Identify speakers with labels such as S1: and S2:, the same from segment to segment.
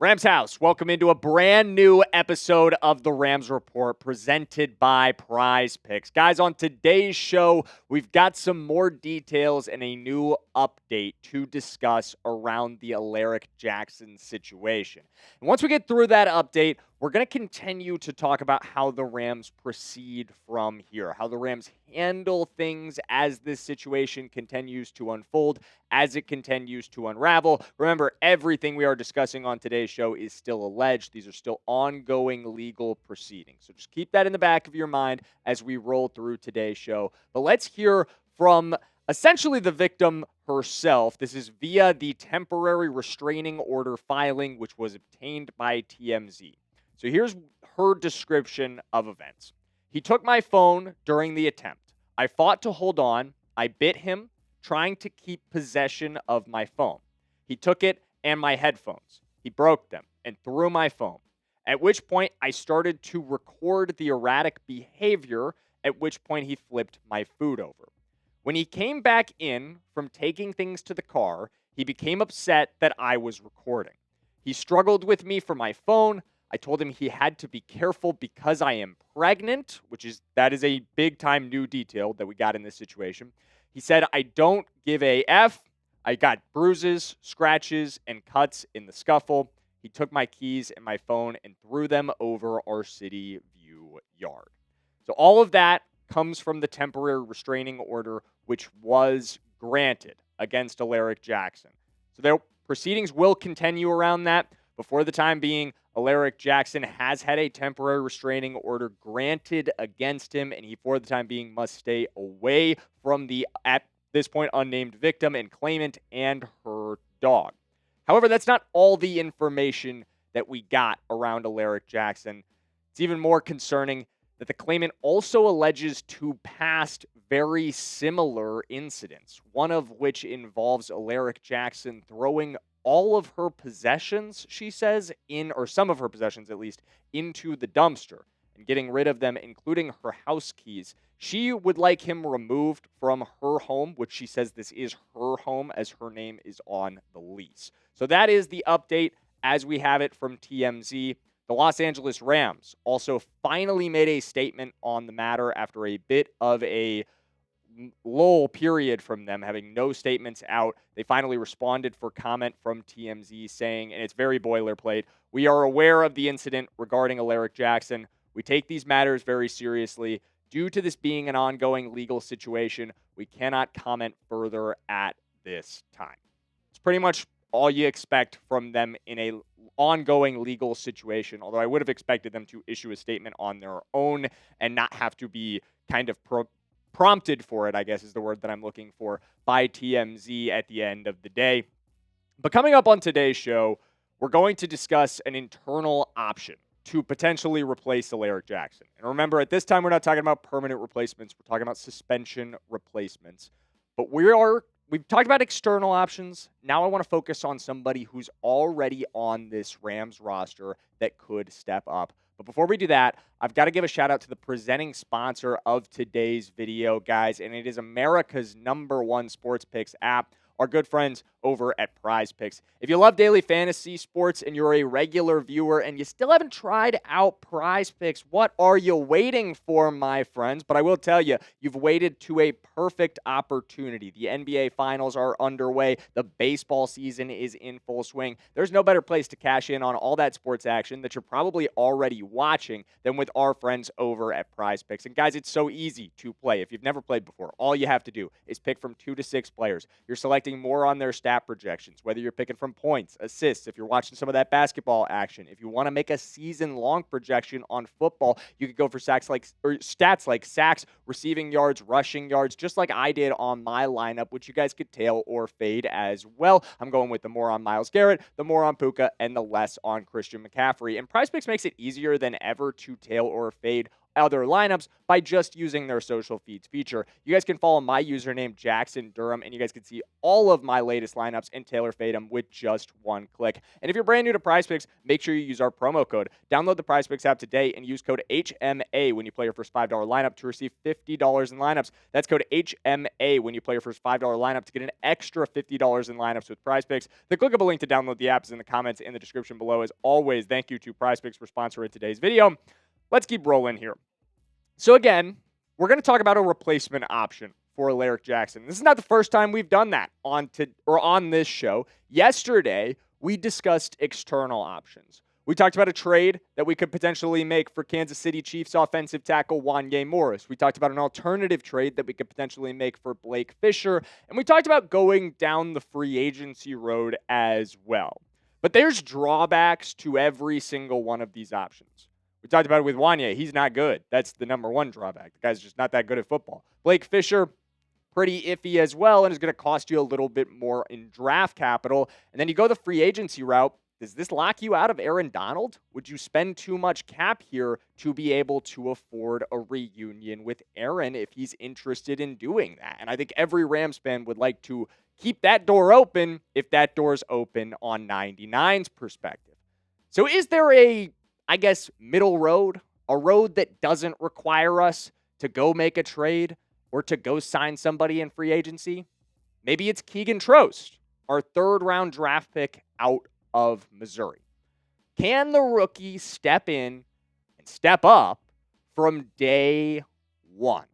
S1: Rams House, welcome into a brand new episode of the Rams Report presented by Prize Picks. Guys, on today's show, we've got some more details and a new update to discuss around the Alaric Jackson situation. And once we get through that update, we're going to continue to talk about how the Rams proceed from here, how the Rams handle things as this situation continues to unfold, as it continues to unravel. Remember, everything we are discussing on today's show is still alleged. These are still ongoing legal proceedings. So just keep that in the back of your mind as we roll through today's show. But let's hear from essentially the victim herself. This is via the temporary restraining order filing, which was obtained by TMZ. So here's her description of events. He took my phone during the attempt. I fought to hold on. I bit him, trying to keep possession of my phone. He took it and my headphones. He broke them and threw my phone, at which point I started to record the erratic behavior, at which point he flipped my food over. When he came back in from taking things to the car, he became upset that I was recording. He struggled with me for my phone. I told him he had to be careful because I am pregnant, that is a big time new detail that we got in this situation. He said, I don't give a F. I got bruises, scratches, and cuts in the scuffle. He took my keys and my phone and threw them over our city view yard. So all of that comes from the temporary restraining order, which was granted against Alaric Jackson. So their proceedings will continue around that. But for the time being, Alaric Jackson has had a temporary restraining order granted against him, and he, for the time being, must stay away from the, at this point, unnamed victim and claimant and her dog. However, that's not all the information that we got around Alaric Jackson. It's even more concerning that the claimant also alleges two past very similar incidents, one of which involves Alaric Jackson throwing all of her possessions, she says, or some of her possessions at least, into the dumpster and getting rid of them, including her house keys. She would like him removed from her home, which she says this is her home as her name is on the lease. So that is the update as we have it from TMZ. The Los Angeles Rams also finally made a statement on the matter after a bit of a lull period from them, having no statements out. They finally responded for comment from TMZ saying, and it's very boilerplate, we are aware of the incident regarding Alaric Jackson. We take these matters very seriously. Due to this being an ongoing legal situation, we cannot comment further at this time. It's pretty much all you expect from them in a ongoing legal situation, although I would have expected them to issue a statement on their own and not have to be kind of prompted for it, I guess is the word that I'm looking for, by TMZ at the end of the day. But coming up on today's show, we're going to discuss an internal option to potentially replace Alaric Jackson. And remember, at this time, we're not talking about permanent replacements. We're talking about suspension replacements. But we've talked about external options. Now I want to focus on somebody who's already on this Rams roster that could step up. But before we do that, I've got to give a shout out to the presenting sponsor of today's video, guys, and it is America's #1 sports picks app, our good friends over at Prize Picks. If you love daily fantasy sports and you're a regular viewer and you still haven't tried out Prize Picks, what are you waiting for, my friends? But I will tell you, you've waited to a perfect opportunity. The NBA Finals are underway. The baseball season is in full swing. There's no better place to cash in on all that sports action that you're probably already watching than with our friends over at Prize Picks. And guys, it's so easy to play. If you've never played before, all you have to do is pick from 2 to 6 players. You're selecting more on their stat projections, whether you're picking from points, assists, if you're watching some of that basketball action. If you want to make a season-long projection on football, you could go for stats like sacks, receiving yards, rushing yards, just like I did on my lineup, which you guys could tail or fade as well. I'm going with the more on Myles Garrett, the more on Puka, and the less on Christian McCaffrey. And PrizePicks makes it easier than ever to tail or fade other lineups by just using their social feeds feature. You guys can follow my username, Jackson Durham, and you guys can see all of my latest lineups and tailor fade them with just one click. And if you're brand new to PrizePicks, make sure you use our promo code. Download the PrizePicks app today and use code HMA when you play your first $5 lineup to receive $50 in lineups. That's code HMA when you play your first $5 lineup to get an extra $50 in lineups with PrizePicks. The clickable link to download the app is in the comments in the description below. As always, thank you to PrizePicks for sponsoring today's video. Let's keep rolling here. So again, we're going to talk about a replacement option for Alaric Jackson. This is not the first time we've done that on this show. Yesterday, we discussed external options. We talked about a trade that we could potentially make for Kansas City Chiefs offensive tackle Wanya Morris. We talked about an alternative trade that we could potentially make for Blake Fisher. And we talked about going down the free agency road as well. But there's drawbacks to every single one of these options. We talked about it with Wanya. He's not good. That's the number one drawback. The guy's just not that good at football. Blake Fisher, pretty iffy as well, and is going to cost you a little bit more in draft capital. And then you go the free agency route. Does this lock you out of Aaron Donald? Would you spend too much cap here to be able to afford a reunion with Aaron if he's interested in doing that? And I think every Rams fan would like to keep that door open if that door's open on 99's perspective. So is there a middle road, a road that doesn't require us to go make a trade or to go sign somebody in free agency? Maybe it's Keagen Trost, our third-round draft pick out of Missouri. Can the rookie step in and step up from day one?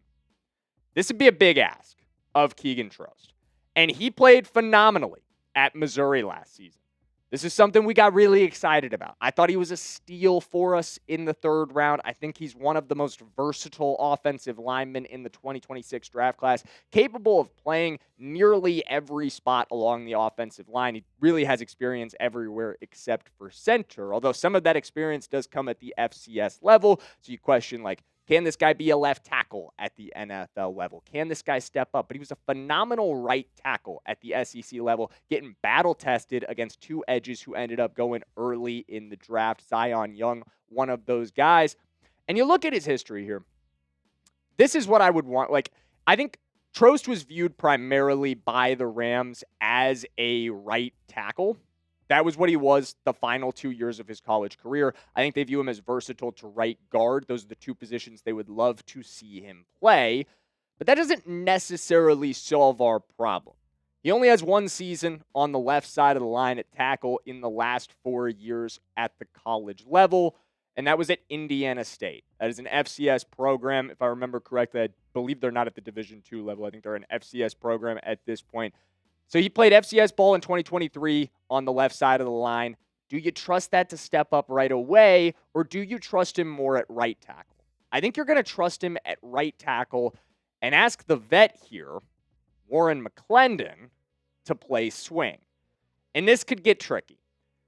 S1: This would be a big ask of Keagen Trost. And he played phenomenally at Missouri last season. This is something we got really excited about. I thought he was a steal for us in the third round. I think he's one of the most versatile offensive linemen in the 2026 draft class, capable of playing nearly every spot along the offensive line. He really has experience everywhere except for center, although some of that experience does come at the FCS level. So you question, can this guy be a left tackle at the NFL level? Can this guy step up? But he was a phenomenal right tackle at the SEC level, getting battle-tested against two edges who ended up going early in the draft. Zion Young, one of those guys. And you look at his history here. This is what I would want. I think Trost was viewed primarily by the Rams as a right tackle. That was what he was the final 2 years of his college career. I think they view him as versatile to right guard. Those are the two positions they would love to see him play. But that doesn't necessarily solve our problem. He only has one season on the left side of the line at tackle in the last 4 years at the college level, and that was at Indiana State. That is an FCS program. If I remember correctly, I believe they're not at the Division II level. I think they're an FCS program at this point. So he played FCS ball in 2023 on the left side of the line. Do you trust that to step up right away, or do you trust him more at right tackle? I think you're going to trust him at right tackle and ask the vet here, Warren McClendon, to play swing. And this could get tricky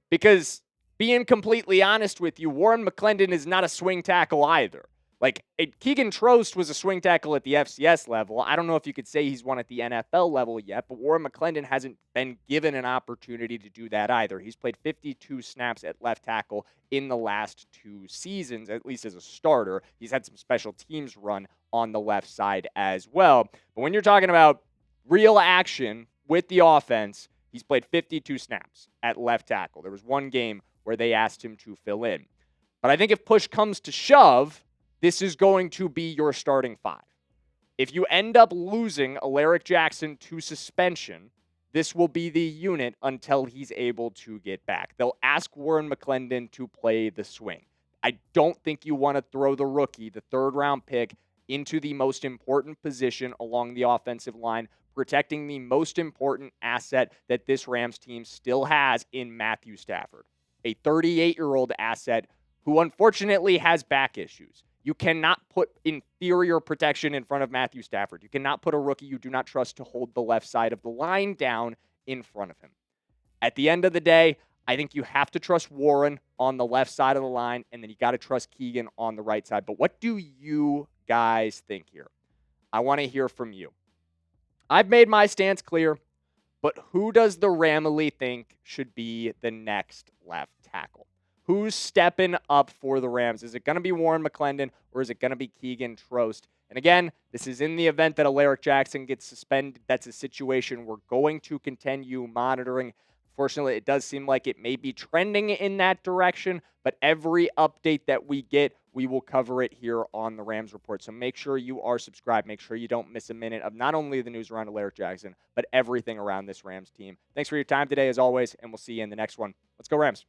S1: because, being completely honest with you, Warren McClendon is not a swing tackle either. Keagen Trost was a swing tackle at the FCS level. I don't know if you could say he's one at the NFL level yet, but Warren McClendon hasn't been given an opportunity to do that either. He's played 52 snaps at left tackle in the last 2 seasons, at least as a starter. He's had some special teams run on the left side as well. But when you're talking about real action with the offense, he's played 52 snaps at left tackle. There was one game where they asked him to fill in. But I think if push comes to shove, this is going to be your starting 5. If you end up losing Alaric Jackson to suspension, this will be the unit until he's able to get back. They'll ask Warren McClendon to play the swing. I don't think you want to throw the rookie, the third-round pick, into the most important position along the offensive line, protecting the most important asset that this Rams team still has in Matthew Stafford, a 38-year-old asset who unfortunately has back issues. You cannot put inferior protection in front of Matthew Stafford. You cannot put a rookie you do not trust to hold the left side of the line down in front of him. At the end of the day, I think you have to trust Warren on the left side of the line, and then you got to trust Keegan on the right side. But what do you guys think here? I want to hear from you. I've made my stance clear, but who does the Ramily think should be the next left tackle? Who's stepping up for the Rams? Is it going to be Warren McClendon or is it going to be Keagen Trost? And again, this is in the event that Alaric Jackson gets suspended. That's a situation we're going to continue monitoring. Fortunately, it does seem like it may be trending in that direction, but every update that we get, we will cover it here on the Rams Report. So make sure you are subscribed. Make sure you don't miss a minute of not only the news around Alaric Jackson, but everything around this Rams team. Thanks for your time today, as always, and we'll see you in the next one. Let's go, Rams.